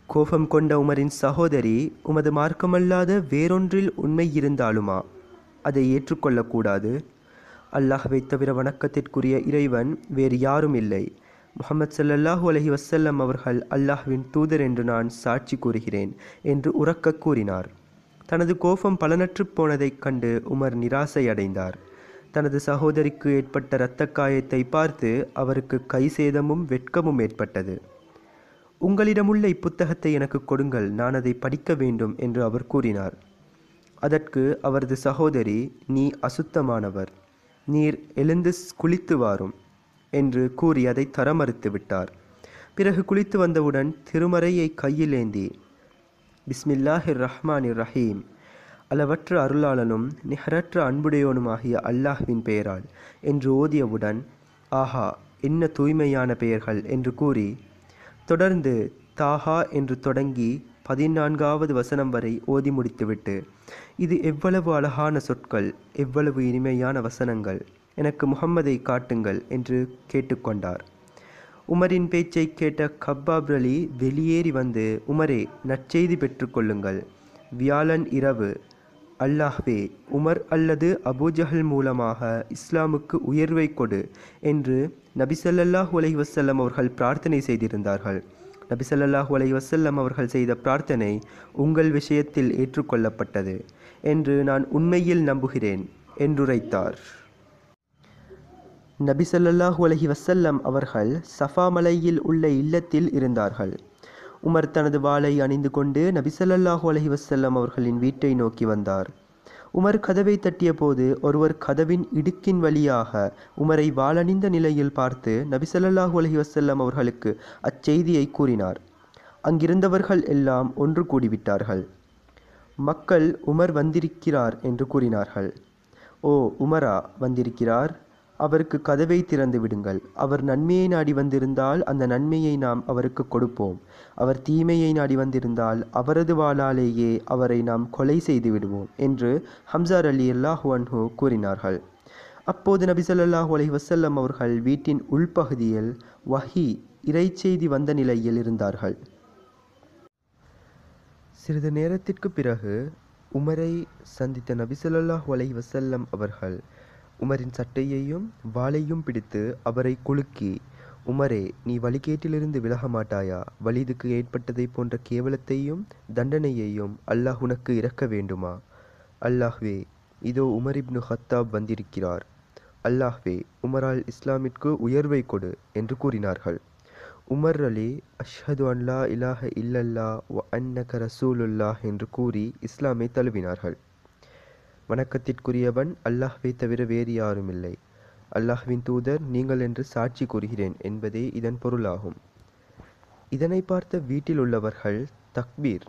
கோபம் கொண்ட உமரின் சகோதரி, உமது மார்க்கமல்லாத வேறொன்றில் உண்மை இருந்தாலுமா அதை ஏற்றுக்கொள்ளக்கூடாது? அல்லாஹ்வை தவிர வணக்கத்திற்குரிய இறைவன் வேறு யாரும் இல்லை. முஹம்மது ஸல்லல்லாஹு அலைஹி வஸல்லம் அவர்கள் அல்லாஹ்வின் தூதர் என்று நான் சாட்சி கூறுகிறேன் என்று உரக்க கூறினார். தனது கோபம் பலனற்று போனதைக் கண்டு உமர் நிராசை அடைந்தார். தனது சகோதரிக்கு ஏற்பட்ட இரத்த காயத்தை பார்த்து அவருக்கு கை சேதமும் வெட்கமும் ஏற்பட்டது. உங்களிடமுள்ள இப்புத்தகத்தை எனக்கு கொடுங்கள், நான் அதை படிக்க வேண்டும் என்று அவர் கூறினார். அதற்கு அவரது சகோதரி, நீ அசுத்தமானவர், நீர் எழுந்து குளித்து வாரும் என்று கூறி அதை தர மறுத்து விட்டார். பிறகு குளித்து வந்தவுடன் திருமறையை கையில் ஏந்தி பிஸ்மில்லாஹிர் ரஹ்மானிர் ரஹீம், அளவற்ற அருளாளனும் நிகரற்ற அன்புடையோனுமாகிய அல்லாஹ்வின் பெயரால் என்று ஓதியவுடன், ஆஹா என்ன தூய்மையான பெயர்கள் என்று கூறி தொடர்ந்து தாஹா என்று தொடங்கி 14வது வசனம் வரை ஓதி முடித்துவிட்டு, இது எவ்வளவு அழகான சொற்கள், எவ்வளவு இனிமையான வசனங்கள், எனக்கு முஹம்மதை காட்டுங்கள் என்று கேட்டுக்கொண்டார். உமரின் பேச்சை கேட்ட கப்பாப் அலி வெளியேறி வந்து, உமரே, நற்செய்தி பெற்றுக்கொள்ளுங்கள். வியாழன் இரவு, அல்லாஹ்வே, உமர் அல்லது அபூஜஹல் மூலமாக இஸ்லாமுக்கு உயர்வை கொடு என்று நபி ஸல்லல்லாஹு அலைஹி வஸல்லம் அவர்கள் பிரார்த்தனை செய்திருந்தார்கள். நபி ஸல்லல்லாஹு அலைஹி வஸல்லம் அவர்கள் செய்த பிரார்த்தனை உங்கள் விஷயத்தில் ஏற்றுக்கொள்ளப்பட்டது என்று நான் உண்மையில் நம்புகிறேன் என்றுரைத்தார். நபி ஸல்லல்லாஹு அலைஹி வஸல்லம் அவர்கள் சஃபா மலையில் உள்ள இல்லத்தில் இருந்தார்கள். உமர் தனது வாளை அணிந்து கொண்டு நபி ஸல்லல்லாஹு அலைஹி வஸல்லம் அவர்களின் வீட்டை நோக்கி வந்தார். உமர் கதவை தட்டிய போது ஒருவர் கதவின் இடுக்கின் வழியாக உமரை வாளணிந்த நிலையில் பார்த்து நபி ஸல்லல்லாஹு அலைஹி வஸல்லம் அவர்களுக்கு அச்செய்தியை கூறினார். அங்கிருந்தவர்கள் எல்லாம் ஒன்று கூடிவிட்டார்கள். மக்கள் உமர் வந்திருக்கிறார் என்று கூறினார்கள். ஓ உமரா வந்திருக்கிறார், அவருக்கு கதவை திறந்து விடுங்கள். அவர் நன்மையை நாடி வந்திருந்தால் அந்த நன்மையை நாம் அவருக்கு கொடுப்போம். அவர் தீமையை நாடி வந்திருந்தால் அவரது வாளாலேயே அவரை நாம் கொலை செய்து விடுவோம் என்று ஹம்ஸா ரலியல்லாஹு அன்ஹு கூறினார்கள். அப்போது நபி ஸல்லல்லாஹு அலைஹி வஸல்லம் அவர்கள் வீட்டின் உள்பகுதியில் வஹி இறைச்செய்தி வந்த நிலையில் இருந்தார்கள். சிறிது நேரத்திற்கு பிறகு உமரை சந்தித்த நபி ஸல்லல்லாஹு அலைஹி வஸல்லம் அவர்கள் உமரின் சட்டையையும் வாளையும் பிடித்து அவரை குலுக்கி, உமரே, நீ வழிகேட்டிலிருந்து விலக மாட்டாயா? வலிதுக்கு ஏற்பட்டதை போன்ற கேவலத்தையும் தண்டனையையும் அல்லாஹ் உனக்கு இறக்க வேண்டுமா? அல்லாஹ்வே, இதோ உமர் இப்னு ஹத்தாப் வந்திருக்கிறார். அல்லாஹ்வே, உமரால் இஸ்லாமிற்கு உயர்வை கொடு என்று கூறினார்கள். உமர் அலி அஷ்ஹது அன் லா இலாஹ இல்லல்லா வ அன்னக ரசூலுல்லாஹ் என்று கூறி இஸ்லாமை தழுவினார்கள். வணக்கத்திற்குரியவன் அல்லாஹ்வை தவிர வேறு யாரும் இல்லை, அல்லாஹ்வின் தூதர் நீங்கள் என்று சாட்சி கூறுகிறேன் என்பதே இதன் பொருளாகும். இதனை பார்த்த வீட்டில் உள்ளவர்கள் தக்பீர்,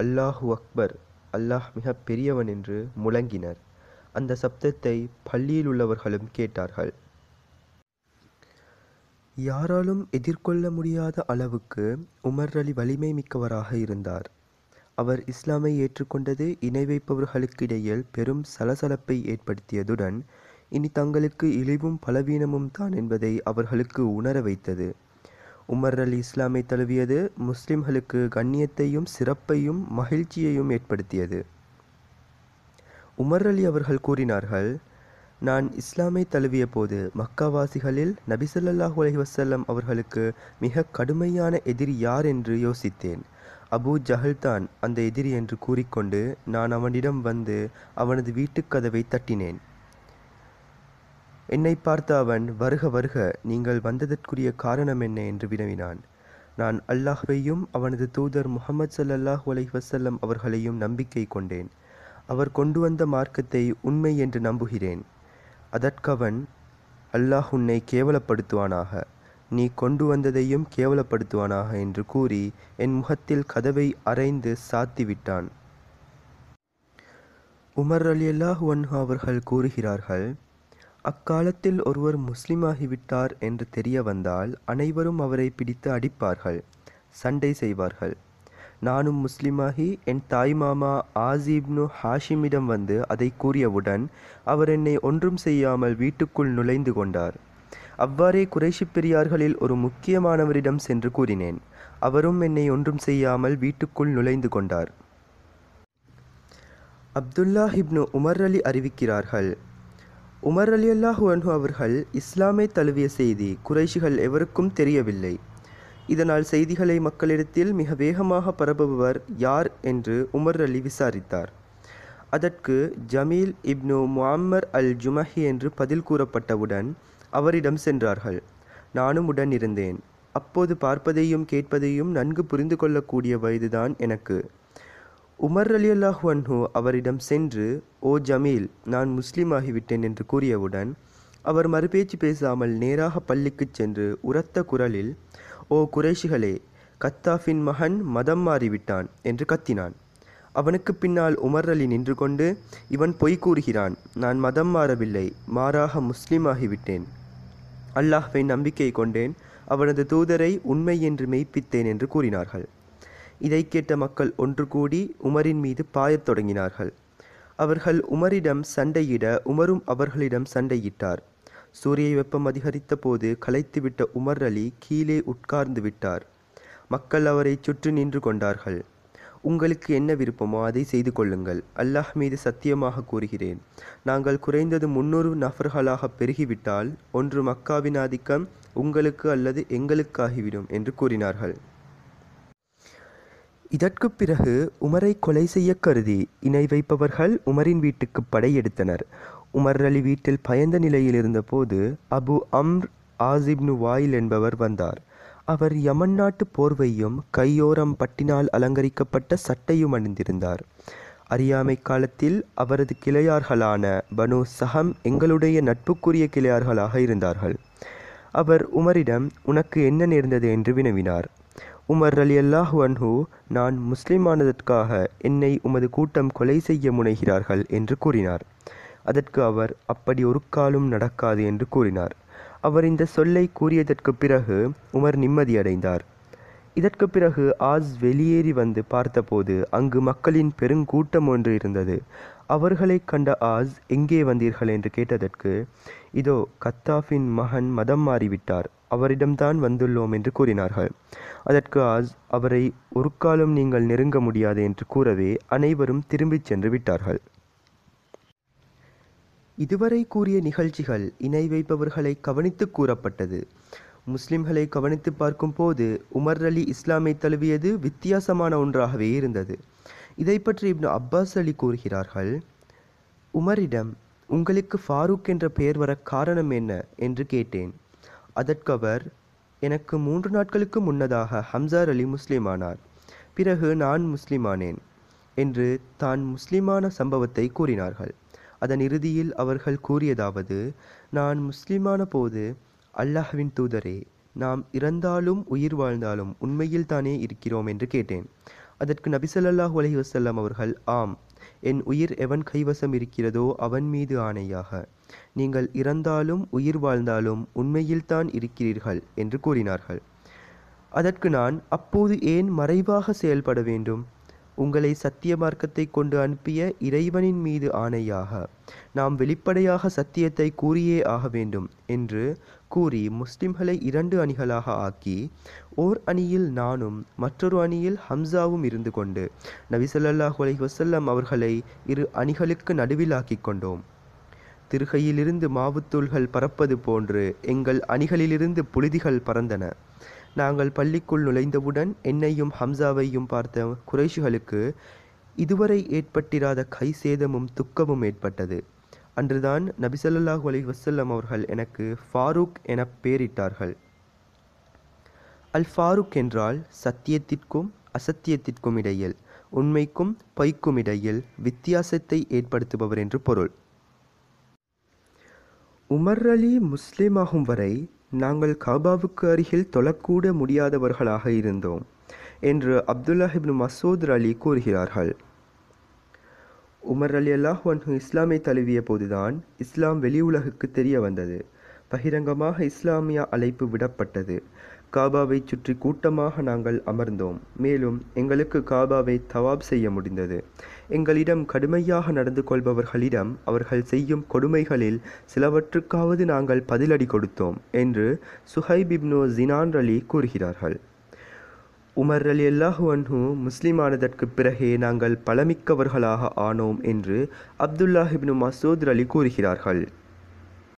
அல்லாஹு அக்பர், அல்லாஹ் மிக பெரியவன் என்று முழங்கினர். அந்த சப்தத்தை பள்ளியில் உள்ளவர்களும் கேட்டார்கள். யாராலும் எதிர்கொள்ள முடியாத அளவுக்கு உமர் அலி வலிமை மிக்கவராக இருந்தார். அவர் இஸ்லாமை ஏற்றுக்கொண்டது இணை வைப்பவர்களுக்கிடையில் பெரும் சலசலப்பை ஏற்படுத்தியதுடன் இனி தங்களுக்கு இழிவும் பலவீனமும் தான் என்பதை அவர்களுக்கு உணர வைத்தது. உமர் அலி இஸ்லாமை தழுவியது முஸ்லிம்களுக்கு கண்ணியத்தையும் சிறப்பையும் மகிழ்ச்சியையும் ஏற்படுத்தியது. உமர் அலி அவர்கள் கூறினார்கள், நான் இஸ்லாமை தழுவிய போது மக்காவாசிகளில் நபி ஸல்லல்லாஹு அலைஹி வஸல்லம் அவர்களுக்கு மிக கடுமையான எதிரி யார் என்று யோசித்தேன். அபூ ஜஹல் தான் அந்த எதிரி என்று கூறிக்கொண்டு நான் அவனிடம் வந்து அவனது வீட்டுக் கதவை தட்டினேன். என்னை பார்த்த அவன், வருக வருக, நீங்கள் வந்ததற்குரிய காரணம் என்ன என்று வினவினான். நான் அல்லாஹ்வையும் அவனது தூதர் முஹம்மது ஸல்லல்லாஹு அலைஹி வஸல்லம் அவர்களையும் நம்பிக்கை கொண்டேன். அவர் கொண்டு வந்த மார்க்கத்தை உண்மை என்று நம்புகிறேன். அதற்கவன், அல்லாஹ் உன்னை கேவலப்படுத்துவானாக, நீ கொண்டு வந்ததையும் கேவலப்படுத்துவானாக என்று கூறி என் முகத்தில் கதவை அறைந்து சாத்திவிட்டான். உமர் ரலியல்லாஹு அன்ஹு அவர்கள் கூறுகிறார்கள், அக்காலத்தில் ஒருவர் முஸ்லிமாகிவிட்டார் என்று தெரிய வந்தால் அனைவரும் அவரை பிடித்து அடிப்பார்கள், சண்டை செய்வார்கள். நானும் முஸ்லிமாகி என் தாய்மாமா ஆசிப்னு ஹாஷிமிடம் வந்து அதை கூறியவுடன் அவர் என்னை ஒன்றும் செய்யாமல் வீட்டுக்குள் நுழைந்து கொண்டார். அவ்வாறே குறைஷி பெரியார்களில் ஒரு முக்கியமானவரிடம் சென்று கூறினேன். அவரும் என்னை ஒன்றும் செய்யாமல் வீட்டுக்குள் நுழைந்து கொண்டார். அப்துல்லா இப்னு உமர் அலி அறிவிக்கிறார்கள், உமர் ரலியல்லாஹு அன்ஹு அவர்கள் இஸ்லாமை தழுவிய செய்தி குறைஷிகள் எவருக்கும் தெரியவில்லை. இதனால் செய்திகளை மக்களிடத்தில் மிக வேகமாக பரப்புபவர் யார் என்று உமர் அலி விசாரித்தார். அதற்கு ஜமீல் இப்னு முஅம்மர் அல் ஜுமஹி என்று பதில் கூறப்பட்டவுடன் அவரிடம் சென்றார்கள். நானும் உடன் இருந்தேன். அப்போது பார்ப்பதையும் கேட்பதையும் நன்கு புரிந்து கொள்ளக்கூடிய வயதுதான் எனக்கு. உமர் ரலியல்லாஹு அன்ஹு அவரிடம் சென்று, ஓ ஜமீல், நான் முஸ்லீம் ஆகிவிட்டேன் என்று கூறியவுடன் அவர் மறுபேச்சு பேசாமல் நேராக பள்ளிக்குச் சென்று உரத்த குரலில், ஓ குறைஷிகளே, கத்தாஃபின் மகன் மதம் மாறிவிட்டான் என்று கத்தினான். அவனுக்கு பின்னால் உமர் அலி நின்று கொண்டு, இவன் பொய் கூறுகிறான், நான் மதம் மாறவில்லை, மாறாக முஸ்லீம் ஆகிவிட்டேன். அல்லாஹ்வை நம்பிக்கை கொண்டேன், அவனது தூதரை உண்மை என்று மெய்ப்பித்தேன் என்று கூறினார்கள். இதை கேட்ட மக்கள் ஒன்று கூடி உமரின் மீது பாயத் தொடங்கினார்கள். அவர்கள் உமரிடம் சண்டையிட உமரும் அவர்களிடம் சண்டையிட்டார். சூரிய வெப்பம் அதிகரித்த போது களைத்துவிட்ட உமர் அலி கீழே உட்கார்ந்து விட்டார். மக்கள் அவரை சுற்றி நின்று கொண்டார்கள். உங்களுக்கு என்ன விருப்பமோ அதை செய்து கொள்ளுங்கள். அல்லாஹ் மீது சத்தியமாக கூறுகிறேன், நாங்கள் குறைந்தது 300 நபர்களாக பெருகிவிட்டால் ஒன்று மக்காவின் ஆதிக்கம் உங்களுக்கு அல்லது எங்களுக்காகிவிடும் என்று கூறினார்கள். இதற்கு பிறகு உமரை கொலை செய்ய கருதி இணை வைப்பவர்கள் உமரின் வீட்டுக்கு படையெடுத்தனர். உமர் அலி வீட்டில் பயந்த நிலையில் இருந்தபோது அபு அம்ர் ஆசிப்னு வாயில் என்பவர் வந்தார். அவர் யமன் நாட்டு போர்வையும் கையோரம் பட்டினால் அலங்கரிக்கப்பட்ட சட்டையும் அணிந்திருந்தார். அறியாமை காலத்தில் அவரது கிளையார்களான பனு சஹம் எங்களுடைய நட்புக்குரிய கிளையார்களாக இருந்தார்கள். அவர் உமரிடம், உனக்கு என்ன நேர்ந்தது என்று வினவினார். உமர் ரலியல்லாஹு அன்ஹு, நான் முஸ்லிமானதற்காக என்னை உமது கூட்டம் கொலை செய்ய முனைகிறார்கள் என்று கூறினார். அதற்கு அவர், அப்படி ஒரு காலும் நடக்காது என்று கூறினார். அவர் இந்த சொல்லை கூறியதற்கு பிறகு உமர் நிம்மதியடைந்தார். இதற்கு பிறகு ஆஸ் வெளியேறி வந்து பார்த்தபோது அங்கு மக்களின் பெருங்கூட்டம் ஒன்று இருந்தது. அவர்களை கண்ட ஆஸ், எங்கே வந்தீர்கள் என்று கேட்டதற்கு, இதோ கத்தாஃபின் மகன் மதம் மாறிவிட்டார், அவரிடம்தான் வந்துள்ளோம் என்று கூறினார்கள். அதற்கு ஆஸ், அவரை ஒரு காலம் நீங்கள் நெருங்க முடியாது என்று கூறவே அனைவரும் திரும்பிச் சென்று விட்டார்கள். இதுவரை கூறிய நிகழ்ச்சிகள் இணை வைப்பவர்களை கவனித்து கூறப்பட்டது. முஸ்லிம்களை கவனித்து பார்க்கும் போது உமர் அலி இஸ்லாமை தழுவியது வித்தியாசமான ஒன்றாகவே இருந்தது. இதை பற்றி இப்னு அப்பாஸ் அலி கூறுகிறார்கள், உமரிடம், உங்களுக்கு ஃபாரூக் என்ற பெயர் வர காரணம் என்ன என்று கேட்டேன். அதற்கு அவர், எனக்கு 3 நாட்களுக்கு முன்னதாக ஹம்சார் அலி முஸ்லிமானார், பிறகு நான் முஸ்லிமானேன் என்று தான் முஸ்லிமான சம்பவத்தை கூறினார்கள். அதன் இறுதியில் அவர்கள் கூறியதாவது, நான் முஸ்லிமான போது, அல்லாஹ்வின் தூதரே, நாம் இறந்தாலும் உயிர் வாழ்ந்தாலும் உண்மையில் தானே இருக்கிறோம் என்று கேட்டேன். அதற்கு நபி ஸல்லல்லாஹு அலைஹி வஸல்லம் அவர்கள், ஆம், என் உயிர் எவன் கைவசம் இருக்கிறதோ அவன் மீது ஆணையாக, நீங்கள் இறந்தாலும் உயிர் வாழ்ந்தாலும் உண்மையில்தான் இருக்கிறீர்கள் என்று கூறினார்கள். அதற்கு நான், அப்போது ஏன் மறைவாக செயல்பட வேண்டும்? உங்களை சத்திய மார்க்கத்தை கொண்டு அனுப்பிய இறைவனின் மீது ஆணையாக, நாம் வெளிப்படையாக சத்தியத்தை கூறியே ஆக வேண்டும் என்று கூறி முஸ்லிம்களை 2 அணிகளாக ஆக்கி, ஓர் அணியில் நானும் மற்றொரு அணியில் ஹம்சாவும் இருந்து கொண்டு நபி ஸல்லல்லாஹு அலைஹி வஸல்லம் அவர்களை 2 அணிகளுக்கு நடுவில் ஆக்கி கொண்டோம். திருகையிலிருந்து மாவுத்தூள்கள் பறப்பது போன்று எங்கள் அணிகளிலிருந்து புழுதிகள் பறந்தன. நாங்கள் பள்ளிக்குள் நுழைந்தவுடன் என்னையும் ஹம்சாவையும் பார்த்த குறைஷிகளுக்கு இதுவரை ஏற்பட்டிராத கை சேதமும் துக்கமும் ஏற்பட்டது. அன்றுதான் நபி ஸல்லல்லாஹு அலைஹி வஸல்லம் அவர்கள் எனக்கு ஃபாரூக் என பெயரிட்டார்கள். அல் ஃபாரூக் என்றால் சத்தியத்திற்கும் அசத்தியத்திற்கும் இடையில், உண்மைக்கும் பொய்க்கும் இடையில் வித்தியாசத்தை ஏற்படுத்துபவர் என்று பொருள். உமர் அலி முஸ்லிமாகும் வரை நாங்கள் காபாவுக்கு அருகில் தொழக்கூட முடியாதவர்களாக இருந்தோம் என்று அப்துல்லா இப்னு மசூத் அலி கூறுகிறார்கள். உமர் ரலியல்லாஹு அன்ஹு இஸ்லாமை தழுவிய போதுதான் இஸ்லாம் வெளி உலகுக்கு தெரிய வந்தது. பகிரங்கமாக இஸ்லாமிய அழைப்பு விடப்பட்டது. காபாவை சுற்றி கூட்டமாக நாங்கள் அமர்ந்தோம். மேலும் எங்களுக்கு காபாவை தவாப் செய்ய முடிந்தது. எங்களிடம் கடுமையாக நடந்து கொள்பவர்களிடம் அவர்கள் செய்யும் கொடுமைகளில் சிலவற்றுக்காவது நாங்கள் பதிலடி கொடுத்தோம் என்று சுஹைப் இப்னு ஜினான் அலி கூறுகிறார்கள். உமர் ரலியல்லாஹு அன்ஹு முஸ்லிமானதற்கு பிறகே நாங்கள் பலமிக்கவர்களாக ஆனோம் என்று அப்துல்லாஹ் இப்னு மசூத் அலி கூறுகிறார்கள்.